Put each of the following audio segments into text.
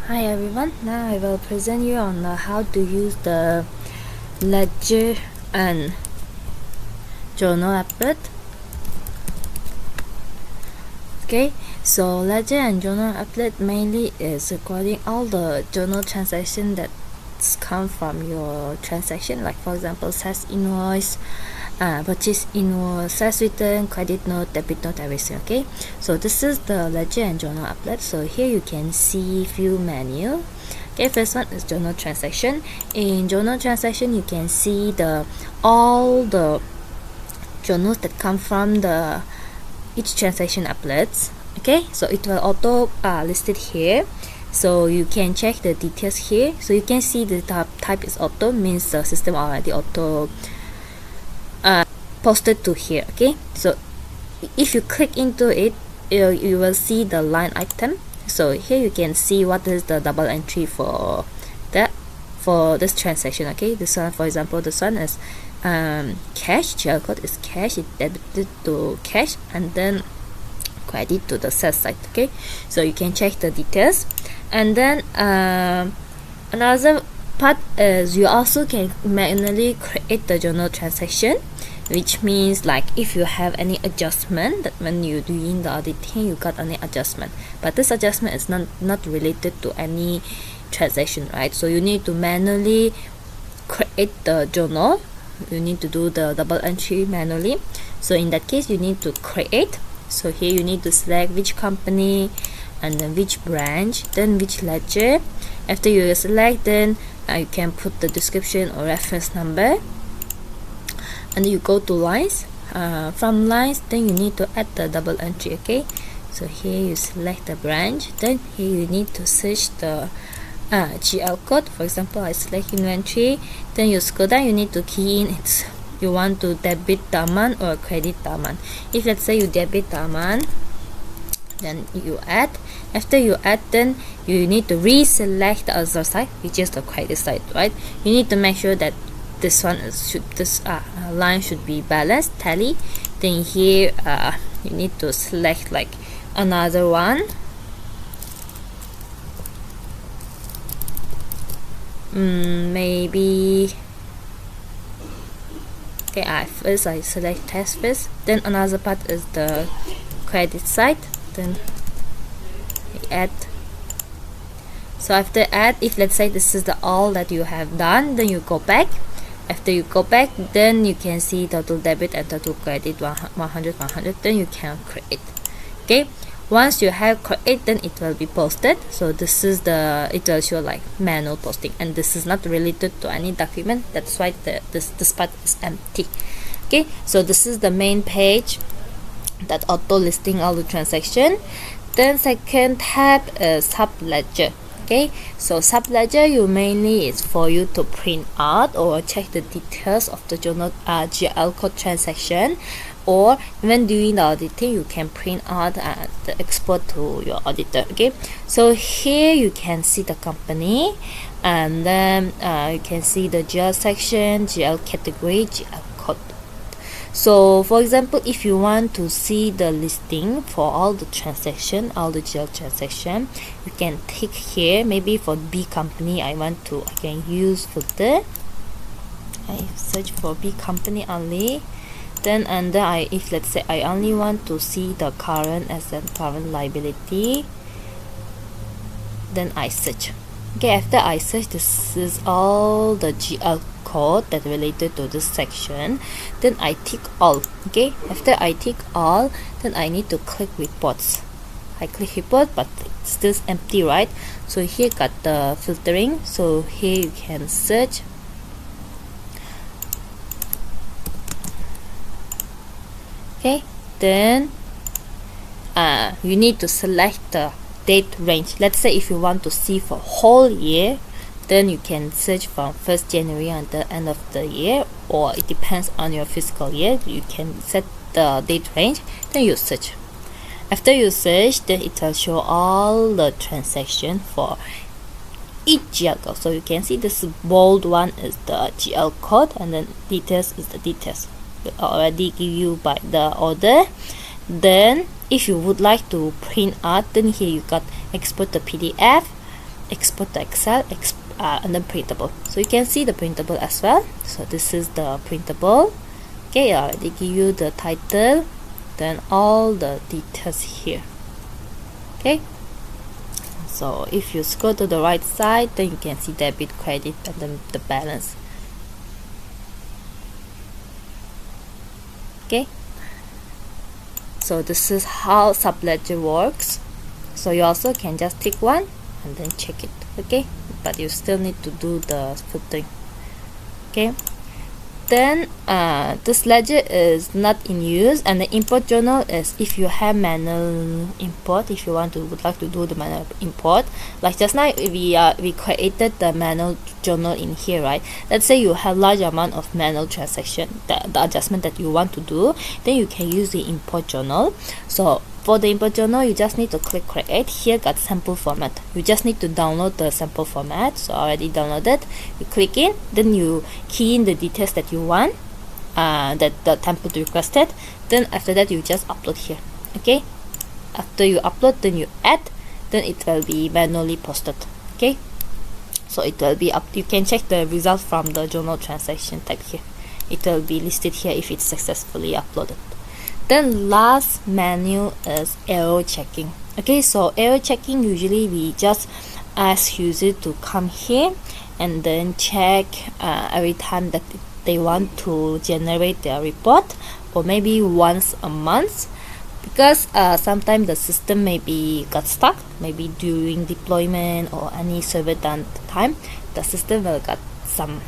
Hi everyone, now I will present you on how to use the ledger and journal applet. Okay, so ledger and journal applet mainly is recording all the journal transaction that's come from your transaction, like for example sales invoice, purchase invoice, sales return, credit note, debit note, everything. Okay, so this is the ledger and journal applet. So here you can see few menu. Okay, first one is journal transaction. In journal transaction you can see all the journals that come from the each transaction applets. Okay, so it will auto listed here, so you can check the details here. So you can see the type is auto, means the system already auto posted to here. Okay, so if you click into it, you will see the line item. So here you can see what is the double entry for this transaction. Okay, this one, for example, this one is cash, GL code is cash, it debited to cash and then credit to the sales side. Okay, so you can check the details. And then another part is you also can manually create the journal transaction, which means like if you have any adjustment, that when you're doing the auditing you got any adjustment, but this adjustment is not related to any transaction, right? So you need to manually create the journal, you need to do the double entry manually. So in that case you need to create. So here you need to select which company and then which branch, then which ledger. After you select, then you can put the description or reference number, and you go to lines. From lines, then you need to add the double entry. Okay, so here you select the branch, then here you need to search the GL code. For example, I select inventory, then you scroll down, you need to key in you want to debit the amount or credit the amount. If let's say you debit the amount, then you add. After you add, then you need to reselect the other side, which is the credit side, right? You need to make sure that this one this line should be balanced, tally. Then here you need to select like another one. Maybe okay, first I select test first, then another part is the credit side, then add. So after add, if let's say this is the all that you have done, then you go back. After you go back, then you can see total debit and total credit 100, then you can create. Okay, once you have create, then it will be posted. So this is it will show like manual posting, and this is not related to any document, that's why this part is empty. Okay, so this is the main page that auto listing all the transaction. Then second tab is Subledger. Okay, so Subledger you mainly is for you to print out or check the details of the journal GL code transaction, or when doing the auditing you can print out the export to your auditor. Okay, so here you can see the company, and then you can see the GL section, GL category, GL code. So for example, if you want to see the listing for all the transaction, all the GL transaction, you can tick here. Maybe for B company I can use filter. I search for B company only. Then under if let's say I only want to see the current asset, current liability, then I search. Okay, after I search, this is all the GL code that related to this section. Then I tick all. Okay, after I tick all, then I need to click reports. I click report, but it's still empty, right? So here got the filtering. So here you can search. Okay, then you need to select the date range. Let's say if you want to see for whole year, then you can search from 1st January until the end of the year, or it depends on your fiscal year. You can set the date range, then you search. After you search, then it will show all the transaction for each GL code. So you can see this bold one is the GL code, and then details is the details. It already give you by the order. Then if you would like to print out, then here you got export the PDF, export to Excel, and then printable. So you can see the printable as well. So this is the printable. Okay, I already give you the title, then all the details here. Okay, so if you scroll to the right side, then you can see debit, credit, and then the balance. Okay, so this is how Subledger works. So you also can just tick one and then check it. Okay, but you still need to do the filtering. Okay, then this ledger is not in use, and the import journal is if you have manual import, if you would like to do the manual import. Like just now we created the manual journal in here, right? Let's say you have large amount of manual transaction, the adjustment that you want to do, then you can use the import journal. So for the import journal, you just need to click create. Here got sample format. You just need to download the sample format. So I already downloaded. You click in, then you key in the details that you want, that the template requested. Then after that, you just upload here. Okay, after you upload, then you add, then it will be manually posted. Okay, so it will be up. You can check the result from the journal transaction tag here. It will be listed here if it's successfully uploaded. Then last menu is error checking. Okay, so error checking, usually we just ask user to come here and then check every time that they want to generate their report, or maybe once a month, because sometimes the system maybe got stuck, maybe during deployment or any server downtime, the system will got some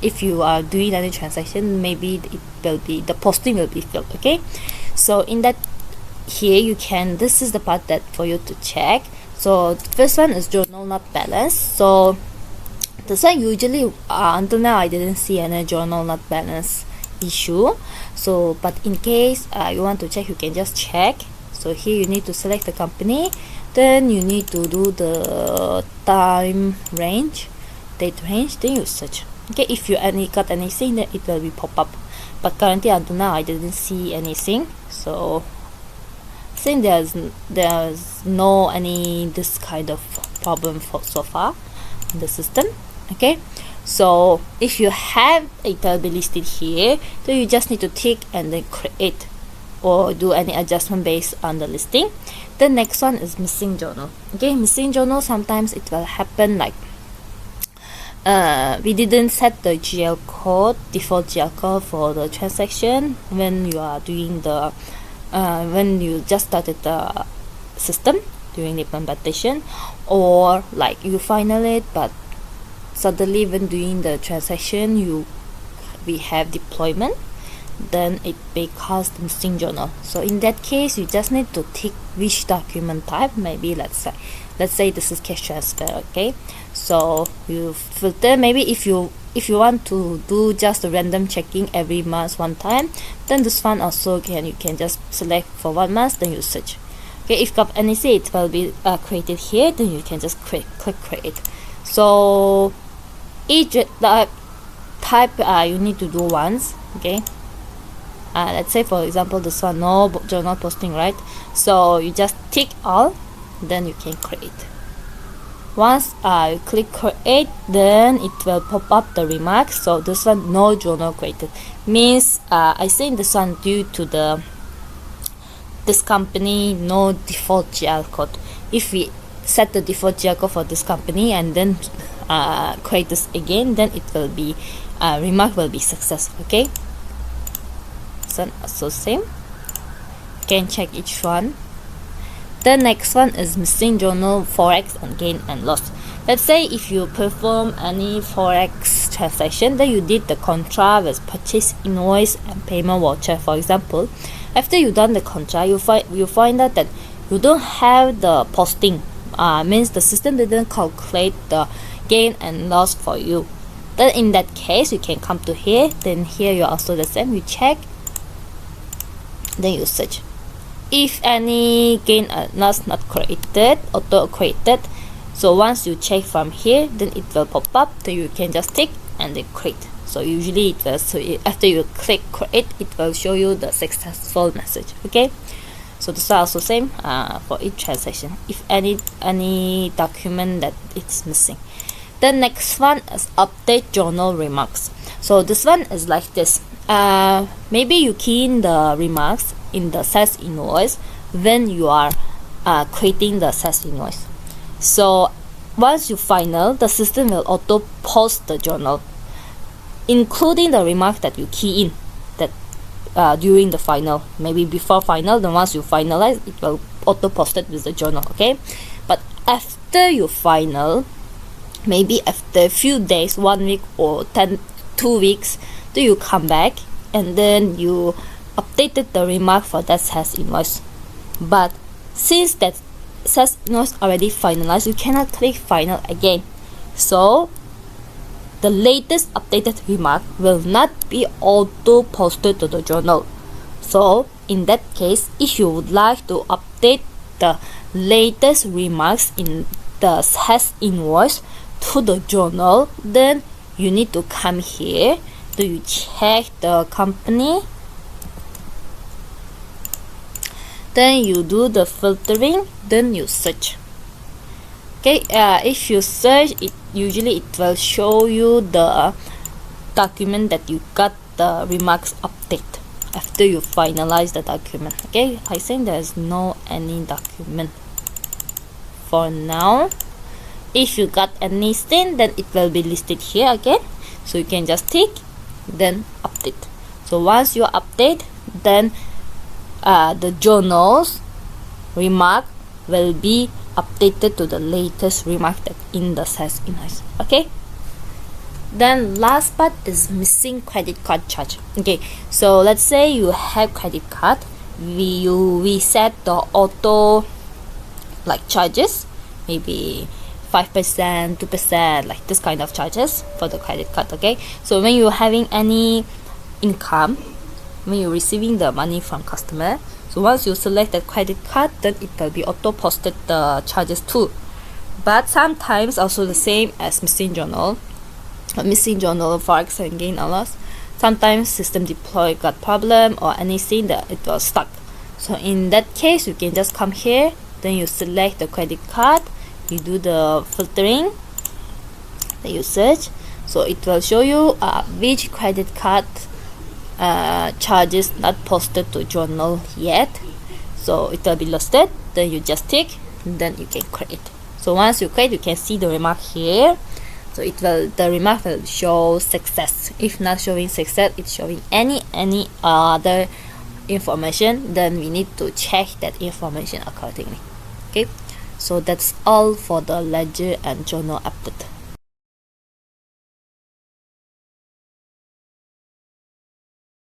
if you are doing any transaction, maybe it will be, the posting will be filled. Okay, so in that here you can, this is the part that for you to check. So the first one is journal not balanced. So this one usually until now I didn't see any journal not balanced issue. So but in case you want to check, you can just check. So here you need to select the company, then you need to do the time range, date range, then you search. Okay, if you got anything, then it will be pop up, but currently until now I didn't see anything. So since there's no any this kind of problem for so far in the system. Okay, so if you have, it will be listed here, so you just need to tick and then create or do any adjustment based on the listing. The next one is missing journal. Okay, missing journal, sometimes it will happen like we didn't set the GL code, default GL code for the transaction when you are doing the when you just started the system during the implementation, or like you final it, but suddenly when doing the transaction we have deployment, then it may cause the missing journal. So in that case, you just need to tick which document type. Maybe let's say this is cash transfer. Okay, so you filter. Maybe if you want to do just a random checking every month one time, then this one also you can just select for 1 month, then you search. Okay, if got anything, it will be created here, then you can just click create. So each type you need to do once. Okay, let's say for example this one, no journal posting, right? So you just tick all, then you can create. Once you click create, then it will pop up the remarks. So this one, no journal created, means I think this one due to this company no default GL code. If we set the default GL code for this company and then create this again, then it will be remark will be successful. Okay, so same, you can check each one. The next one is missing journal Forex and gain and loss. Let's say if you perform any Forex transaction, then you did the contra with purchase invoice and payment voucher, for example. After you done the contra, you find out that you don't have the posting. Means the system didn't calculate the gain and loss for you. Then in that case, you can come to here. Then here you also the same. You check, then you search. If any gain and loss not created, auto created, so once you check from here, then it will pop up. Then you can just tick and then create. So usually it will, after you click create, it will show you the successful message. Okay, So this is also same for each transaction, if any document that it's missing. The next one is update journal remarks. So this one is like this. Maybe you key in the remarks in the sales invoice when you are creating the sales invoice. So once you final, the system will auto post the journal, including the remark that you key in that during the final. Maybe before final, then once you finalize, it will auto post it with the journal. Okay, but after you final, maybe after a few days, 1 week or 2 weeks, do you come back and then you updated the remark for that sales invoice. But since that sales invoice already finalized, you cannot click final again. So the latest updated remark will not be auto posted to the journal. So in that case, if you would like to update the latest remarks in the sales invoice to the journal, then you need to come here. Do you check the company? Then you do the filtering. Then you search. Okay. If you search, usually it will show you the document that you got the remarks update after you finalize the document. Okay. I think there's no any document for now. If you got anything, then it will be listed here again. So you can just tick, then update. So once you update, then the journal's remark will be updated to the latest remark that in the sales invoice. Okay. Then last part is missing credit card charge. Okay. So let's say you have credit card. We set the auto like charges, maybe 5%, 2%, like this kind of charges for the credit card. Okay, so when you're having any income, when you're receiving the money from customer, so once you select the credit card, then it will be auto posted the charges too. But sometimes also the same as missing journal Forex and gain or loss. Sometimes system deploy got problem or anything that it was stuck. So in that case, you can just come here, then you select the credit card, you do the filtering, then you search. So it will show you which credit card charges not posted to journal yet. So it will be listed. Then you just tick, then you can create. So once you create, you can see the remark here. So the remark will show success. If not showing success, it's showing any other information, then we need to check that information accordingly. Okay, so that's all for the ledger and journal update.